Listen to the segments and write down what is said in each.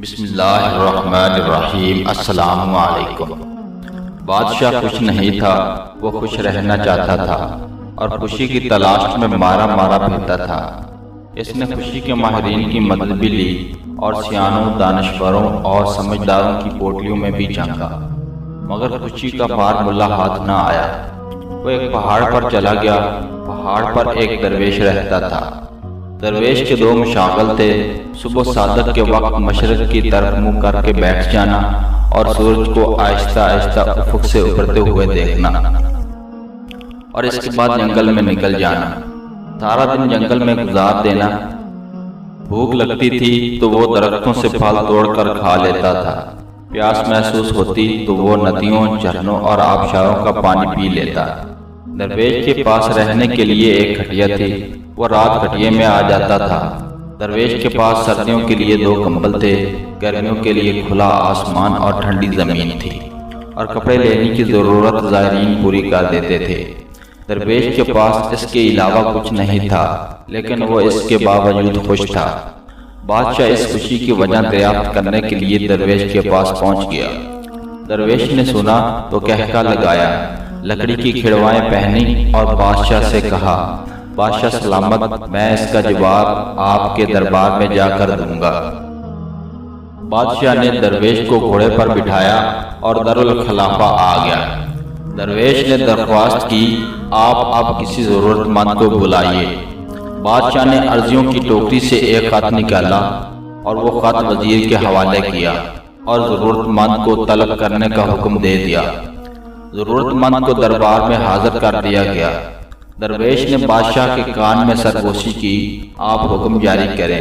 بسم اللہ الرحمن الرحیم۔ السلام علیکم۔ بادشاہ خوش نہیں تھا، وہ خوش رہنا چاہتا تھا اور خوشی کی تلاش میں مارا پھرتا تھا۔ اس نے خوشی کے ماہرین کی مدد بھی لی اور سیانوں، دانشوروں اور سمجھداروں کی پوٹلیوں میں بھی جھانکا، مگر خوشی کا فارمولہ ہاتھ نہ آیا۔ وہ ایک پہاڑ پر چلا گیا۔ پہاڑ پر ایک درویش رہتا تھا۔ درویش کے دو مشاغل تھے، صبح صادق کے وقت مشرق کی طرف منہ کر کے بیٹھ جانا اور سورج کو آہستہ آہستہ افق سے ابھرتے ہوئے دیکھنا، اور اس کے بعد جنگل میں نکل جانا، سارا دن جنگل میں گزار دینا۔ بھوک لگتی تھی تو وہ درختوں سے پھل توڑ کر کھا لیتا تھا، پیاس محسوس ہوتی تو وہ ندیوں، جھرنوں اور آبشاروں کا پانی پی لیتا۔ درویش کے پاس رہنے کے لیے ایک کھٹیا تھی، وہ رات کھٹیے میں آ جاتا تھا۔ درویش کے پاس سردیوں کے لیے 2 کمبل تھے، گرمیوں کے لیے کھلا آسمان اور ٹھنڈی زمین تھی، اور کپڑے لینے کی ضرورت زائرین پوری کر دیتے تھے۔ درویش کے پاس اس کے علاوہ کچھ نہیں تھا، لیکن وہ اس کے باوجود خوش تھا۔ بادشاہ اس خوشی کی وجہ دریافت کرنے کے لیے درویش کے پاس پہنچ گیا۔ درویش نے سنا تو کہکا لگایا، لکڑی کی کھڑوائیں پہنی اور بادشاہ سے کہا، بادشاہ سلامت، میں اس کا جواب آپ کے دربار میں جا کر دوں گا۔ بادشاہ نے درویش کو گھوڑے پر بٹھایا اور دارالخلافہ آ گیا۔ درویش نے درخواست کی، آپ اب کسی ضرورت مند کو بلائیے۔ بادشاہ نے عرضیوں کی ٹوکری سے ایک خط نکالا اور وہ خط وزیر کے حوالے کیا اور ضرورت مند کو طلب کرنے کا حکم دے دیا۔ ضرورت مند کو دربار میں حاضر کر دیا گیا۔ درویش نے بادشاہ کے کان میں سرگوشی کی، آپ حکم جاری کریں۔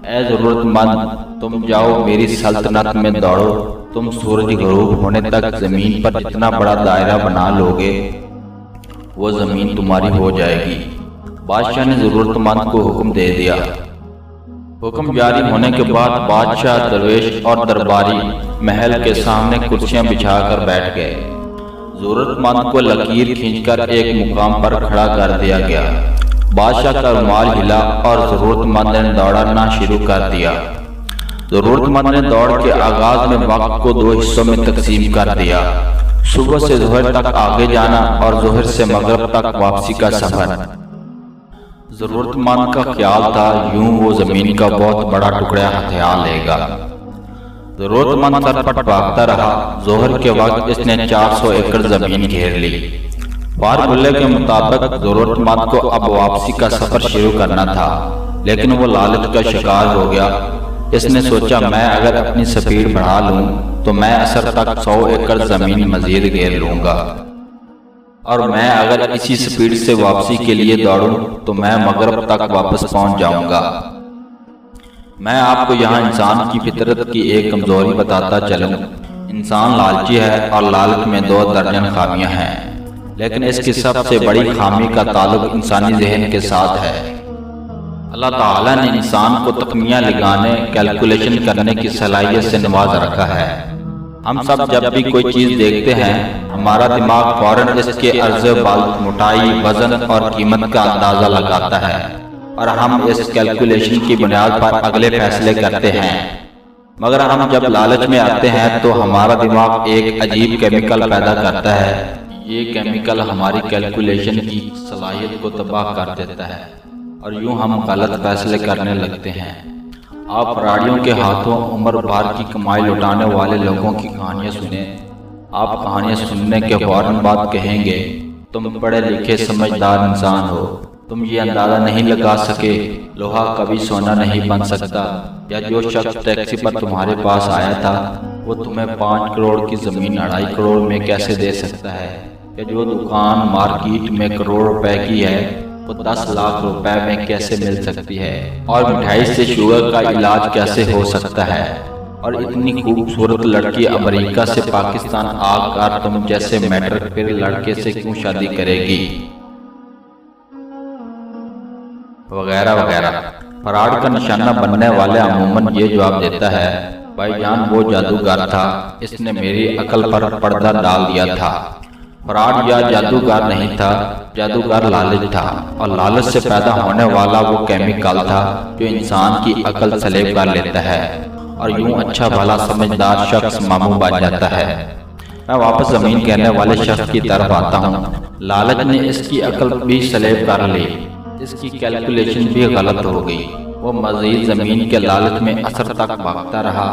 اے ضرورت مند، تم جاؤ میری سلطنت میں دوڑو، تم سورج غروب ہونے تک زمین پر جتنا بڑا دائرہ بنا لوگے وہ زمین تمہاری ہو جائے گی۔ بادشاہ نے ضرورت مند کو حکم دے دیا۔ حکم جاری ہونے کے بعد بادشاہ، درویش اور درباری محل کے سامنے کرسیاں بچھا کر بیٹھ گئے۔ ضرورت مند کو لکیر کھینچ کر ایک مقام پر کھڑا کر دیا گیا۔ بادشاہ کا رومال ہلا اور ضرورت مند نے دوڑنا شروع کر دیا۔ ضرورت مند نے دوڑ کے آغاز میں وقت کو 2 حصوں میں تقسیم کر دیا، صبح سے ظہر تک آگے جانا اور ظہر سے مغرب تک واپسی کا سفر۔ ضرورت مند کا خیال تھا یوں وہ زمین کا بہت بڑا ٹکڑا ہتھیا لے گا۔ ضرورت مند سر پٹ بھاگتا رہا۔ ظہر کے وقت اس نے 400 ایکڑ زمین گھیر لی۔ فارمولے کے مطابق ضرورت مند کو اب واپسی کا سفر شروع کرنا تھا، لیکن وہ لالچ کا شکار ہو گیا۔ اس نے سوچا، میں اگر اپنی سپیڈ بڑھا لوں تو میں عصر تک 100 ایکڑ زمین مزید گھیر لوں گا، اور میں اگر اسی سپیڈ سے واپسی کے لیے دوڑوں تو میں مغرب تک واپس پہنچ جاؤں گا۔ میں آپ کو یہاں انسان کی فطرت کی ایک کمزوری بتاتا چلوں۔ انسان لالچی ہے اور لالچ میں 2 درجن خامیاں ہیں، لیکن اس کی سب سے بڑی خامی کا تعلق انسانی ذہن کے ساتھ ہے۔ اللہ تعالیٰ نے انسان کو تخمینہ لگانے، کیلکولیشن کرنے کی صلاحیت سے نواز رکھا ہے۔ ہم سب جب بھی کوئی چیز دیکھتے ہیں، ہمارا دماغ فوراً اس کے عرض بال، موٹائی، وزن اور قیمت کا اندازہ لگاتا ہے، اور ہم اس کیلکولیشن کی بنیاد پر اگلے فیصلے کرتے ہیں۔ مگر ہم جب لالچ میں آتے ہیں تو ہمارا دماغ ایک عجیب کیمیکل پیدا کرتا ہے۔ یہ کیمیکل ہماری کیلکولیشن کی صلاحیت کو تباہ کر دیتا ہے، اور یوں ہم غلط فیصلے کرنے لگتے ہیں۔ آپ فراڈیوں کے ہاتھوں عمر بھر کی کمائی لٹانے والے لوگوں کی کہانیاں سنیں۔ آپ کہانیاں سننے کے فوراً بعد کہیں گے، تم پڑھے لکھے سمجھدار انسان ہو، تم یہ اندازہ نہیں لگا سکے، لوہا کبھی سونا نہیں بن سکتا، یا جو شخص ٹیکسی پر تمہارے پاس آیا تھا وہ تمہیں 5 کروڑ کی زمین 2.5 کروڑ میں کیسے دے سکتا ہے، یا جو دکان مارکیٹ میں کروڑ روپے کی ہے وہ 10 لاکھ روپے میں کیسے مل سکتی ہے، اور مٹھائی سے شوگر کا علاج کیسے ہو سکتا ہے، اور اتنی خوبصورت لڑکی امریکہ سے پاکستان آ کر تم جیسے میٹرک پھر لڑکے سے کیوں شادی کرے گی، وغیرہ وغیرہ۔ فراڈ کا نشانہ بننے والے عموماً یہ جواب دیتا ہے، بھائی جان وہ جادوگر تھا، اس نے میری عقل پر پردہ ڈال دیا تھا۔ فراڈ یا جادوگر نہیں تھا، جادوگر لالچ تھا، اور لالچ سے پیدا ہونے والا وہ کیمیکل تھا جو انسان کی عقل سلیب کر لیتا ہے اور یوں اچھا بھلا سمجھدار شخص ماموں بن جاتا ہے۔ میں واپس زمین گرنے والے شخص کی طرف آتا ہوں۔ لالچ نے اس کی عقل بھی سلیب کر لی، اس کی کیلکولیشن بھی غلط ہو گئی۔ وہ مزید زمین کے لالچ میں اثر تک بھاگتا رہا۔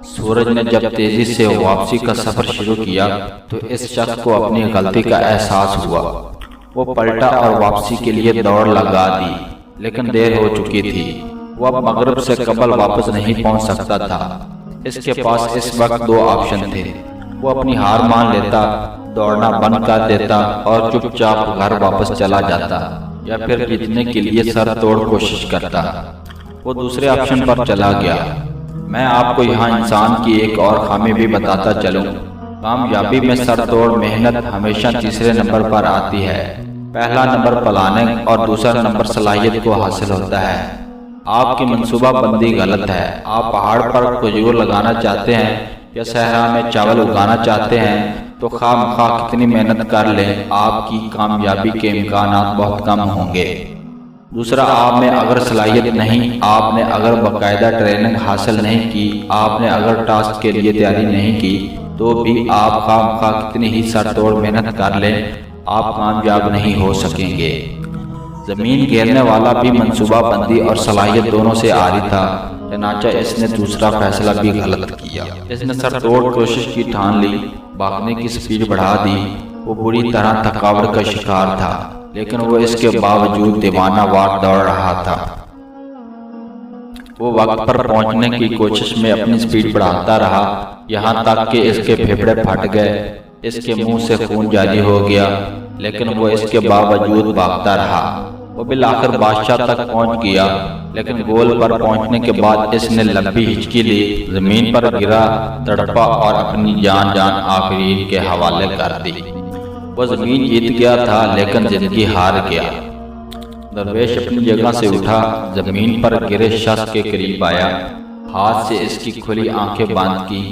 سورج نے جب تیزی سے واپسی کا سفر شروع کیا تو اس شخص کو اپنی غلطی کا احساس ہوا۔ وہ پلٹا اور واپسی کے لیے دوڑ لگا دی، لیکن دیر ہو چکی تھی۔ وہ اب مغرب سے قبل واپس نہیں پہنچ سکتا تھا۔ اس کے پاس اس وقت دو آپشن تھے۔ وہ اپنی ہار مان لیتا، دوڑنا بند کر دیتا اور چپ چاپ گھر واپس چلا جاتا، یا پھر جیتنے کے لیے سر توڑ کوشش کرتا۔ وہ دوسرے آپشن پر چلا گیا۔ میں آپ کو یہاں انسان کی ایک اور خامی بھی بتاتا چلوں۔ کامیابی میں سر توڑ محنت ہمیشہ تیسرے نمبر پر آتی ہے۔ پہلا نمبر پلاننگ اور دوسرا نمبر صلاحیت کو حاصل ہوتا ہے۔ آپ کی منصوبہ بندی غلط ہے۔ آپ پہاڑ پر کھجور لگانا چاہتے ہیں یا صحرا میں چاول اگانا چاہتے ہیں تو خواہ مخواہ کتنی محنت کر لیں، آپ کی کامیابی کے امکانات بہت کم ہوں گے۔ دوسرا، آپ میں اگر صلاحیت نہیں، آپ نے اگر باقاعدہ ٹریننگ حاصل نہیں کی، آپ نے اگر ٹاسک کے لیے تیاری نہیں کی، تو بھی آپ خواہ مخواہ کتنی ہی سر توڑ محنت کر لیں، آپ کامیاب نہیں ہو سکیں گے۔ زمین گھیرنے والا بھی منصوبہ بندی اور صلاحیت دونوں سے عاری تھا، چنانچہ اس نے دوسرا فیصلہ بھی غلط کیا۔ اس نے سر توڑ کوشش کی ٹھان لی، بھاگنے کی سپیڈ بڑھا دی۔ وہ بری طرح تھکاوٹ کا شکار تھا، لیکن وہ اس کے باوجود دیوانہ وار دوڑ رہا تھا۔ وہ وقت پر پہنچنے کی کوشش میں اپنی سپیڈ بڑھاتا رہا، یہاں تک کہ اس کے پھیپھڑے پھٹ گئے، اس کے منہ سے خون جاری ہو گیا، لیکن وہ اس کے باوجود بھاگتا رہا۔ وہ بالآخر بادشاہ تک پہنچ گیا، لیکن گول پر پہنچنے کے بعد اس نے لمبی ہچکی لی، زمین پر گرا، تڑپا اور اپنی جان آفرین کے حوالے کر دی۔ وہ زمین جیت گیا تھا، لیکن زندگی ہار گیا۔ درویش اپنی جگہ سے اٹھا، زمین پر گرے شخص کے قریب آیا، ہاتھ سے اس کی کھلی آنکھیں بند کی،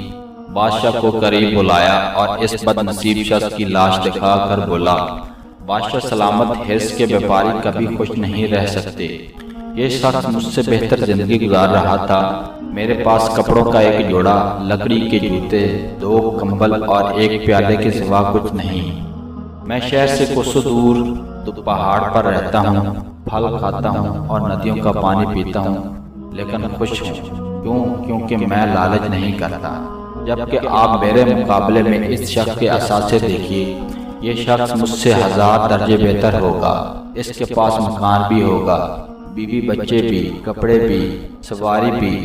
بادشاہ کو قریب بلایا اور اس بد نصیب شخص کی لاش دکھا کر بولا، بادشاہ سلامت، حرص کے بیپاری کبھی خوش نہیں رہ سکتے۔ یہ شخص مجھ سے بہتر زندگی گزار رہا تھا۔ میرے پاس کپڑوں کا ایک جوڑا، لکڑی کے جوتے، 2 کمبل اور ایک پیالے کے سوا کچھ نہیں۔ میں شہر سے کوسوں دور تو پہاڑ پر رہتا ہوں، پھل کھاتا ہوں اور ندیوں کا پانی پیتا ہوں، لیکن خوش ہوں۔ کیوں؟ کیونکہ میں لالچ نہیں کرتا۔ جبکہ آپ میرے مقابلے میں اس شخص کے اثاثے دیکھیے، یہ شخص مجھ سے 1000 درجے بہتر ہوگا۔ اس کے پاس مکان بھی ہوگا، بیوی بچے بھی، کپڑے بھی، سواری بھی،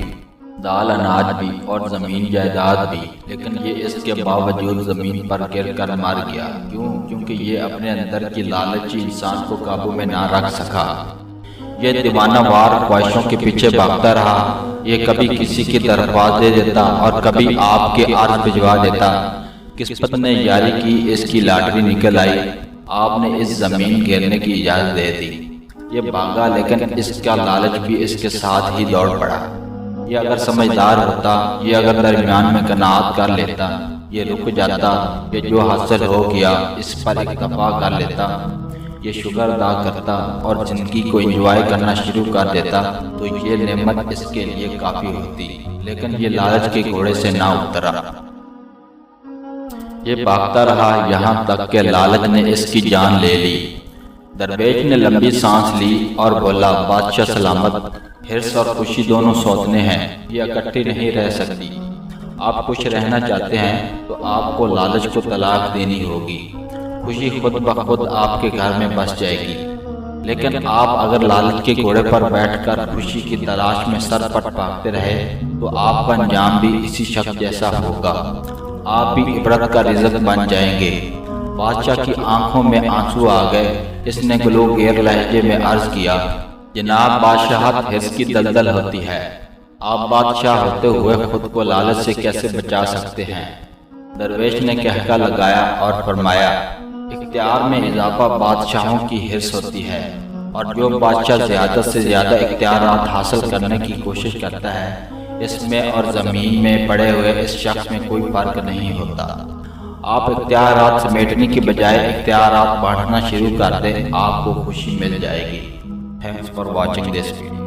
دال اناج بھی اور زمین جائیداد بھی، لیکن یہ اس کے باوجود زمین پر گر کر مر گیا۔ کیوں؟ کیونکہ یہ اپنے اندر کی لالچی انسان کو قابو میں نہ رکھ سکا۔ یہ دیوانہ وار خواہشوں کے پیچھے بھاگتا رہا۔ یہ کبھی کسی کی درخواست دے دیتا اور کبھی آپ کے عرض بھجوا دیتا۔ قسمت نے یاری کی، اس کی لاٹری نکل آئی، آپ نے اس زمین گھیرنے کی اجازت دے دی۔ یہ بھاگا، لیکن اس کا لالچ بھی اس کے ساتھ ہی دوڑ پڑا۔ یہ اگر سمجھدار ہوتا، یہ اگر درمیان میں قناعت کر لیتا، یہ رک جاتا، یہ جو حاصل ہو گیا اس پر اکتفا کر لیتا، یہ شکر ادا کرتا اور زندگی کو انجوائے کرنا شروع کر دیتا، تو یہ نعمت اس کے لیے کافی ہوتی، لیکن یہ لالچ کے گھوڑے سے نہ اترا۔ یہ بھاگتا رہا یہاں تک کہ لالچ نے اس کی جان لے لی۔ درویش نے لمبی سانس لی اور بولا، بادشاہ سلامت، حرص اور خوشی دونوں سوتنے ہیں، یہ اکٹھی نہیں رہ سکتی۔ آپ خوش رہنا چاہتے ہیں تو آپ کو لالچ کو طلاق دینی ہوگی، خوشی خود بخود آپ کے گھر میں بس جائے گی۔ لیکن آپ اگر لالچ کے گھوڑے پر بیٹھ کر خوشی کی تلاش میں سر پٹ بھاگتے رہے تو آپ کا انجام بھی اسی شخص جیسا ہوگا، آپ بھی عبرت کا رزق بن جائیں گے۔ بادشاہ کی آنکھوں میں آنسو آ گئے۔ اس نے گلوگیر لہجے میں عرض کیا، جناب، بادشاہت حرص کی دلدل ہوتی ہے، آپ بادشاہ ہوتے ہوئے خود کو لالچ سے کیسے بچا سکتے ہیں؟ درویش نے کہکا لگایا اور فرمایا، اختیار میں اضافہ بادشاہوں کی حرص ہوتی ہے، اور جو بادشاہ زیادہ سے زیادہ اختیارات حاصل کرنے کی کوشش کرتا ہے، اس میں اور زمین میں پڑے ہوئے اس شخص میں کوئی فرق نہیں ہوتا۔ آپ اختیارات سمیٹنے کی بجائے اختیارات بانٹنا شروع کر دیں، آپ کو خوشی مل جائے گی۔ Thanks for watching this video.